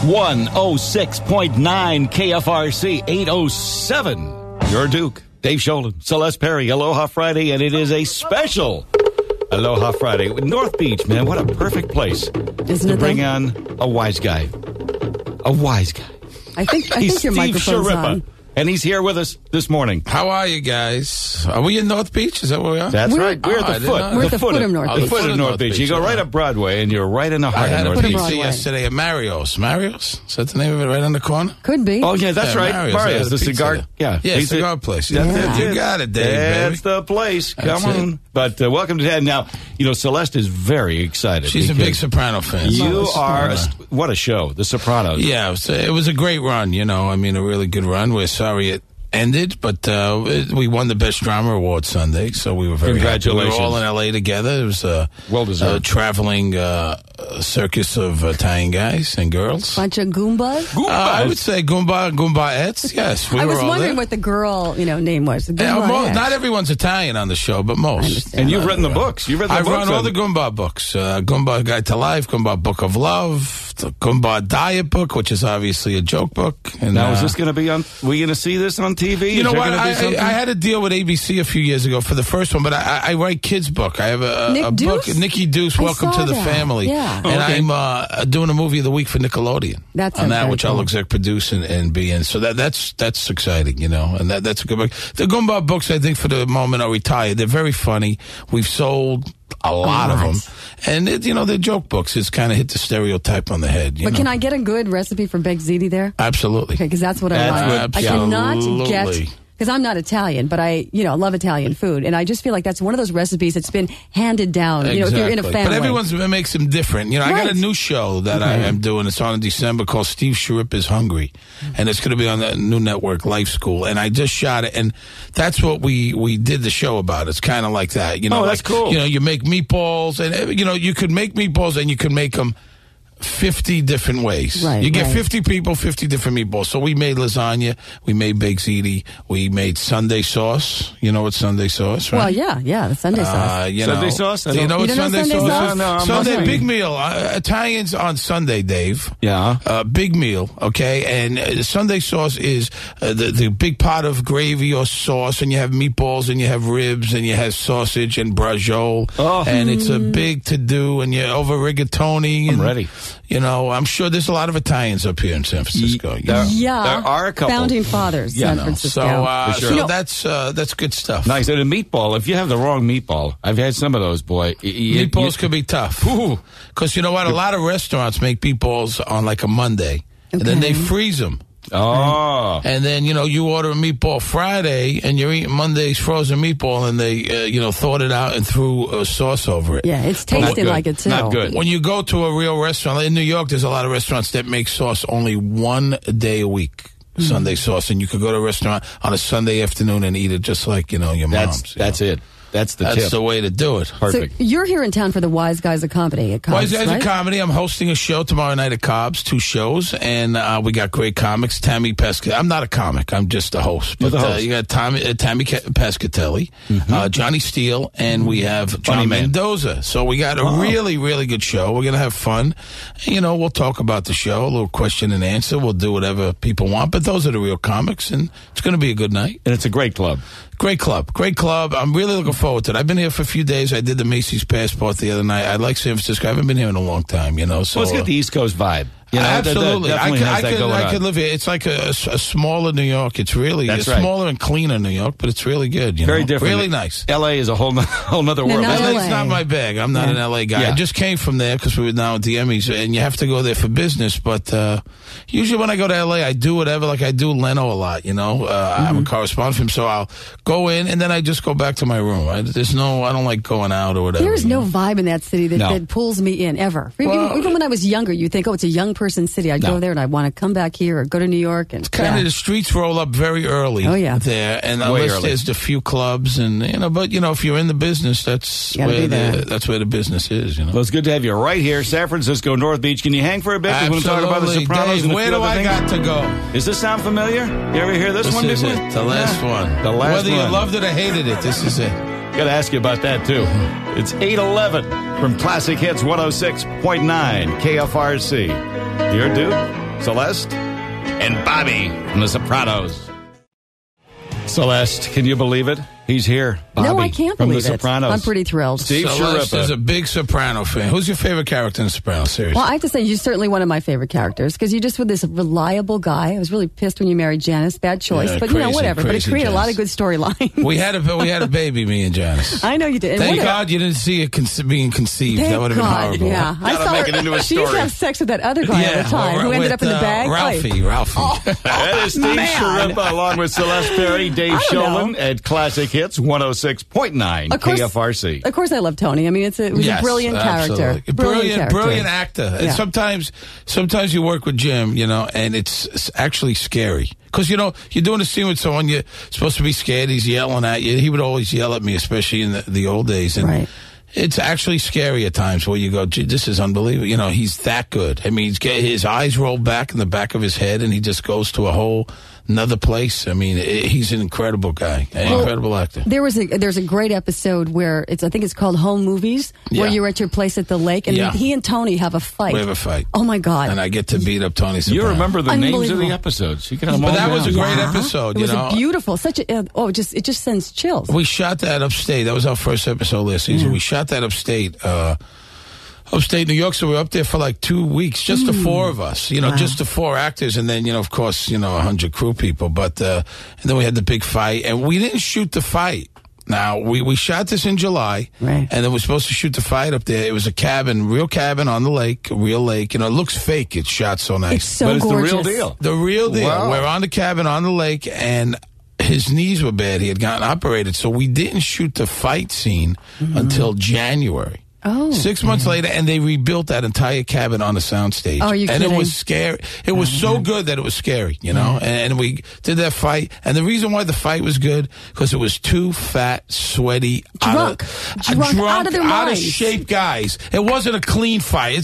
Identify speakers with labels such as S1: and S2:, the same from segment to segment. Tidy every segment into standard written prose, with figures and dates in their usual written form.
S1: 106.9 KFRC 807. Your Duke, Dave Sholin, Celeste Perry, Aloha Friday, and it is a special Aloha Friday. North Beach, man, what a perfect place to bring on a wise guy. A wise guy.
S2: I think your microphone's
S1: Schirripa,
S2: on.
S1: and he's here with us this morning.
S3: How are you guys? Are we in North Beach? Is that where we are?
S1: That's right. We're at the foot.
S2: We're at the foot of North Beach.
S1: The foot of North Beach. You go right up Broadway, and you're right in the heart of North
S3: I
S1: Beach.
S3: had a pizza yesterday at Mario's. Mario's? Is that the name of it right on the corner?
S2: Could be.
S1: Oh, yeah, that's right. Mario's, the cigar.
S3: Yeah, cigar place.
S1: That's
S3: You got it, Dave.
S1: That's the place. Come on. But welcome to that. Now, Celeste is very excited.
S3: She's a big Soprano fan.
S1: You are. What a show. The Sopranos.
S3: Yeah, it was a great run, a really good run. We're sorry it ended, but we won the Best Drama Award Sunday, so we were very
S1: Congratulations.
S3: happy. We were all in L.A. together. It was a traveling circus of Italian guys and girls.
S2: Bunch of Goombas?
S3: I would say Goombaettes, yes.
S2: I was wondering what the girl name was.
S3: Not everyone's Italian on the show, but most.
S1: And you've written the books. I've
S3: run all the Goomba books. Goomba Guide to Life, Goomba Book of Love, the Goomba Diet Book, which is obviously a joke book. And
S1: now, is this going to be on? Are we going to see this on TV?
S3: You know what? I had a deal with ABC a few years ago for the first one, but I write kids' book. I have a book, Nikki Deuce, Welcome to the Family.
S2: Yeah.
S3: And I'm doing a movie of the week for Nickelodeon.
S2: That's
S3: on that, which
S2: cool.
S3: I'll exec produce and be in. So that's exciting, and that's a good book. The Goomba books, I think, for the moment are retired. They're very funny. We've sold a lot of them. And, they're joke books. It's kind of hit the stereotype on the head.
S2: But can I get a good recipe for baked ziti there?
S3: Absolutely.
S2: Okay, because that's what I like. I cannot get... Because I'm not Italian, but I love Italian food. And I just feel like that's one of those recipes that's been handed down, if you're in a family.
S3: But everyone's makes them different. I got a new show that I am doing. It's on in December called Steve Schirippa's Hungry. And it's going to be on the new network, Life School. And I just shot it. And that's what we did the show about. It's kind of like that.
S1: That's cool.
S3: You make meatballs. And, you could make meatballs and you could make them 50 different ways.
S2: Right,
S3: you get 50 people, 50 different meatballs. So we made lasagna, we made baked ziti, we made Sunday sauce. You know what Sunday sauce, right?
S2: Well, yeah, the Sunday sauce.
S1: Sunday sauce?
S2: Do you know what Sunday sauce is?
S1: No,
S3: Sunday, big meal. Italians on Sunday, Dave.
S1: Yeah.
S3: Big meal, okay? And Sunday sauce is the big pot of gravy or sauce, and you have meatballs, and you have ribs, and you have sausage and braciole. Oh. And it's a big to-do, and you're over rigatoni.
S1: I'm ready.
S3: I'm sure there's a lot of Italians up here in San Francisco.
S1: There are a couple.
S2: Founding fathers, San Francisco.
S3: So that's good stuff.
S1: Nice. And a meatball, if you have the wrong meatball, I've had some of those, boy.
S3: Meatballs could be tough. Because you know what? A lot of restaurants make meatballs on like a Monday, and then they freeze them.
S1: Oh.
S3: And then, you order a meatball Friday, and you're eating Monday's frozen meatball, and they, thawed it out and threw a sauce over it.
S2: Yeah, it's tasting like it, too.
S1: Not good.
S3: When you go to a real restaurant, in New York, there's a lot of restaurants that make sauce only one day a week. Sunday sauce, and you could go to a restaurant on a Sunday afternoon and eat it just like, your mom's.
S1: That's it. That's
S3: the way to do it.
S1: Perfect.
S2: So you're here in town for the Wise Guys of Comedy at Cobb's,
S3: Wise Guys
S2: right?
S3: of Comedy. I'm hosting a show tomorrow night at Cobb's, 2 shows, and we got great comics. Tammy Pescatelli. I'm not a comic. I'm just a host. But you got Tammy Pescatelli, Johnny Steele, and we have John Mendoza. So we got a really, really good show. We're going to have fun. We'll talk about the show, a little question and answer. We'll do whatever people want, but those are the real comics, and it's going to be a good night.
S1: And it's a great club.
S3: Great club. I'm really looking forward to it. I've been here for a few days. I did the Macy's Passport the other night. I like San Francisco. I haven't been here in a long time, So
S1: well, it's got the East Coast vibe.
S3: Absolutely.
S1: I
S3: could live here. It's like a smaller New York. It's really smaller and cleaner New York, but it's really good.
S1: Very different.
S3: Really nice.
S1: L.A. is a whole nother world.
S3: LA's not my bag. I'm not an L.A. guy. I just came from there because we were down at the Emmys, and you have to go there for business. But usually when I go to L.A., I do whatever. Like I do Leno a lot, I'm a correspondent for him, so I'll go in, and then I just go back to my room. I don't like going out or whatever.
S2: There's no vibe in that city that pulls me in, ever. Even when I was younger, you think, it's a young person city. I'd go there and I'd want to come back here or go to New York. And
S3: it's kind of the streets roll up very early.
S2: Oh, yeah.
S3: There, and unless there's a few clubs, and but if you're in the business, that's where the business is.
S1: Well, it's good to have you right here, San Francisco, North Beach. Can you hang for a bit?
S3: Absolutely.
S1: We want to talk about the Sopranos.
S3: Dave, where do I got to go?
S1: Does this sound familiar? You ever hear this one
S3: before?
S1: This is
S3: it. The last one.
S1: The last
S3: Whether
S1: one.
S3: you loved it or hated it, this is it.
S1: Got to ask you about that, too. It's 8:11 from Classic Hits 106.9 KFRC. Your Duke, Celeste, and Bobby from The Sopranos. Celeste, can you believe it? He's here. Bobby,
S2: no, I can't
S1: from
S2: believe
S1: The
S2: it.
S1: Sopranos.
S2: I'm pretty thrilled.
S1: Steve
S3: Celeste
S1: Schirripa
S3: is a big Soprano fan. Who's your favorite character in the Soprano series?
S2: Well, I have to say, you're certainly one of my favorite characters because you just were this reliable guy. I was really pissed when you married Janice. Bad choice,
S3: Yeah,
S2: but
S3: crazy,
S2: whatever. But it
S3: crazy
S2: created a lot
S3: Janice.
S2: of good storylines.
S3: We had a baby, me and Janice.
S2: I know you did. And
S3: Thank
S2: what a-
S3: God you didn't see it being conceived.
S2: Thank
S3: that would have been
S2: God,
S3: horrible.
S2: Yeah, I
S1: Gotta
S2: saw
S1: make
S2: her.
S1: it into a
S2: She used to
S1: story.
S2: have sex with that other guy all the time who ended up in the bag.
S3: Ralphie.
S1: That is Steve
S2: Man.
S1: Schirripa along with Celeste Perry, Dave
S2: I don't
S1: Shulman
S2: know.
S1: at Classic Hits 106.9
S2: Of course-
S1: KFRC.
S2: Of course, I love Tony. I mean, it was a brilliant character.
S3: Absolutely.
S2: Brilliant
S3: Brilliant actor. And
S2: Yeah.
S3: sometimes you work with Jim, and it's actually scary. Because, you're doing a scene with someone, you're supposed to be scared, he's yelling at you. He would always yell at me, especially in the old days. And
S2: Right.
S3: it's actually scary at times where you go, gee, this is unbelievable. He's that good. I mean, his eyes roll back in the back of his head, and he just goes to a whole another place. I mean, he's an incredible guy, incredible actor.
S2: There's a great episode where I think it's called Home Movies, where
S3: Yeah.
S2: you're at your place at the lake, and
S3: Yeah.
S2: he and Tony have a fight.
S3: We have a fight.
S2: Oh my God!
S3: And I get to beat up Tony Soprano.
S1: You remember the names of the
S2: Unbelievable.
S1: episodes. You got them
S3: But
S1: all
S3: that was a
S1: down.
S3: great
S2: Yeah.
S3: episode,
S2: It was
S3: a
S2: beautiful. It just sends chills.
S3: We shot that upstate. That was our first episode last season.
S2: Yeah.
S3: We shot that upstate New York. So we were up there for like 2 weeks, just the four of us, just the four actors. And then, of course, 100 crew people. But, and then we had the big fight, and we didn't shoot the fight. Now, we shot this in July,
S2: Right.
S3: and then we're supposed to shoot the fight up there. It was a real cabin on the lake, a real lake. It looks fake. It's shot so nice.
S2: It's so
S1: But it's
S2: gorgeous.
S1: the real deal.
S3: The real deal.
S1: Wow.
S3: We're on the cabin on the lake, and his knees were bad. He had gotten operated, so we didn't shoot the fight scene until January.
S2: Oh.
S3: 6 months later, and they rebuilt that entire cabin on the soundstage.
S2: Oh, are you
S3: and
S2: kidding?
S3: it was scary. It was so good that it was scary, And we did that fight. And the reason why the fight was good, because it was two fat, sweaty,
S2: Drunk out of their
S3: out of
S2: minds.
S3: shape guys. It wasn't a clean fight.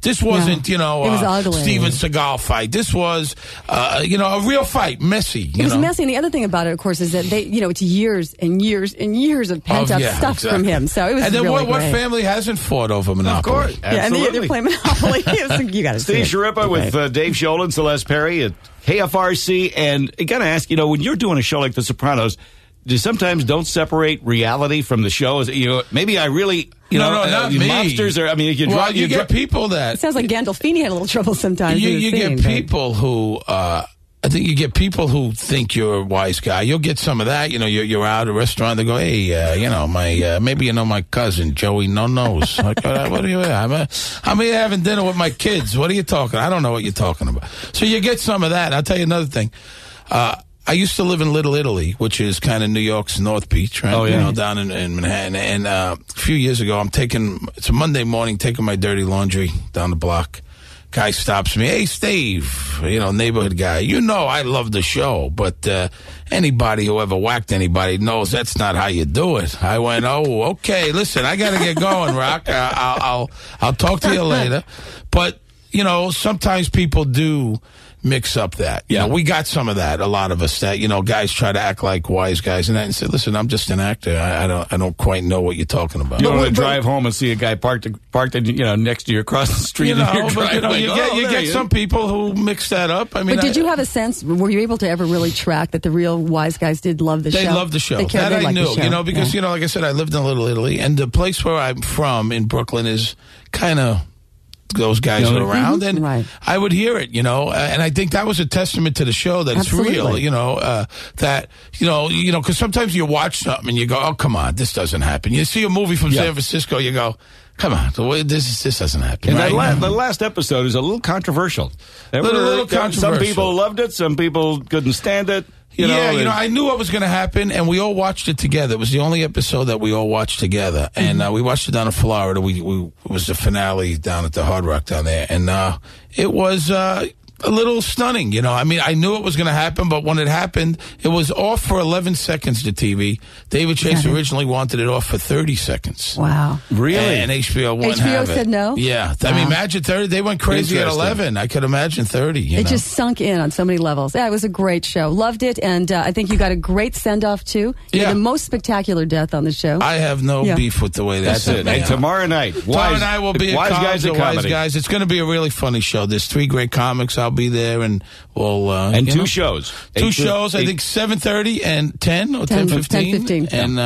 S3: This wasn't,
S2: It was ugly.
S3: Steven Seagal fight. This was, a real fight, messy.
S2: It was messy, and the other thing about it, of course, is that it's years and years and years of pent up stuff from him. So it was
S3: and then
S2: really
S3: what
S2: great.
S3: family hasn't fought over Monopoly?
S1: Of course.
S2: Yeah, and
S1: Absolutely.
S2: they're playing Monopoly. You got to see
S1: Steve
S2: it.
S1: Schirripa with Dave Shulman, Celeste Perry at KFRC. And I got to ask, when you're doing a show like The Sopranos, do you sometimes don't separate reality from the show? Maybe I really,
S3: not me.
S1: mobsters are,
S3: You get people that...
S2: It sounds like Gandolfini had a little trouble sometimes.
S3: You get people who... I think you get people who think you're a wise guy. You'll get some of that. You're out at a restaurant. They go, hey, maybe my cousin Joey No-Nose. Like, what are you? I'm here having dinner with my kids. What are you talking? I don't know what you're talking about. So you get some of that. I'll tell you another thing. I used to live in Little Italy, which is kind of New York's North Beach, right?
S1: Oh, yeah.
S3: Down in Manhattan. And a few years ago, it's a Monday morning, taking my dirty laundry down the block. Guy stops me. Hey, Steve, neighborhood guy. I love the show, but anybody who ever whacked anybody knows that's not how you do it. I went, oh, okay. Listen, I got to get going, Rock. I'll talk to you later. But sometimes people do mix up that. We got some of that. A lot of us that guys try to act like wise guys and that, and say, listen, I'm just an actor. I don't quite know what you're talking about.
S1: You don't want to drive home and see a guy parked next to you across the street.
S3: You get some people who mix that up. I mean,
S2: But did you have a sense? Were you able to ever really track that the real wise guys did love the show?
S3: They loved the show. That I knew. Because like I said, I lived in Little Italy, and the place where I'm from in Brooklyn is kind of. Those guys are around, and
S2: right.
S3: I would hear it, and I think that was a testament to the show that
S2: Absolutely.
S3: it's real, because sometimes you watch something and you go, oh, come on, this doesn't happen. You see a movie from San Francisco, you go, come on, this doesn't happen.
S1: And
S3: right?
S1: the last episode is a little controversial.
S3: Little controversial.
S1: Some people loved it, some people couldn't stand it.
S3: I knew what was going to happen, and we all watched it together. It was the only episode that we all watched together, and we watched it down in Florida. It was the finale down at the Hard Rock down there, and it was a little stunning. I knew it was going to happen, but when it happened, it was off for 11 seconds to TV. David Chase originally wanted it off for 30 seconds.
S2: Wow.
S1: Really?
S3: And HBO wouldn't have it.
S2: HBO said no?
S3: Yeah. I mean, imagine 30. They went crazy at 11. I could imagine 30.
S2: It just sunk in on so many levels. Yeah, it was a great show. Loved it, and I think you got a great send-off, too. You had the most spectacular death on the show.
S3: I have no beef with the way
S1: that's it. And tomorrow night,
S3: tomorrow night will be
S1: Wise Guys
S3: at
S1: Wise
S3: Guys. It's going to be a really funny show. There's 3 great comics. I'll be there, and we'll
S1: and two shows.
S3: Two shows. I think 7:30 and 10 or 10:15. And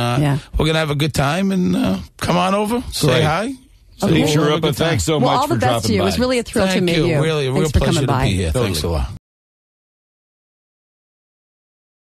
S3: we're gonna have a good time. And come on over, say hi.
S1: Dave Schirripa, thanks so much
S2: all
S1: for
S2: the best
S1: dropping
S2: to you.
S1: by.
S2: It was really a thrill to meet you.
S3: Really, a real
S2: Thanks for
S3: pleasure
S2: coming
S3: to
S2: by.
S3: be here. Thanks a lot.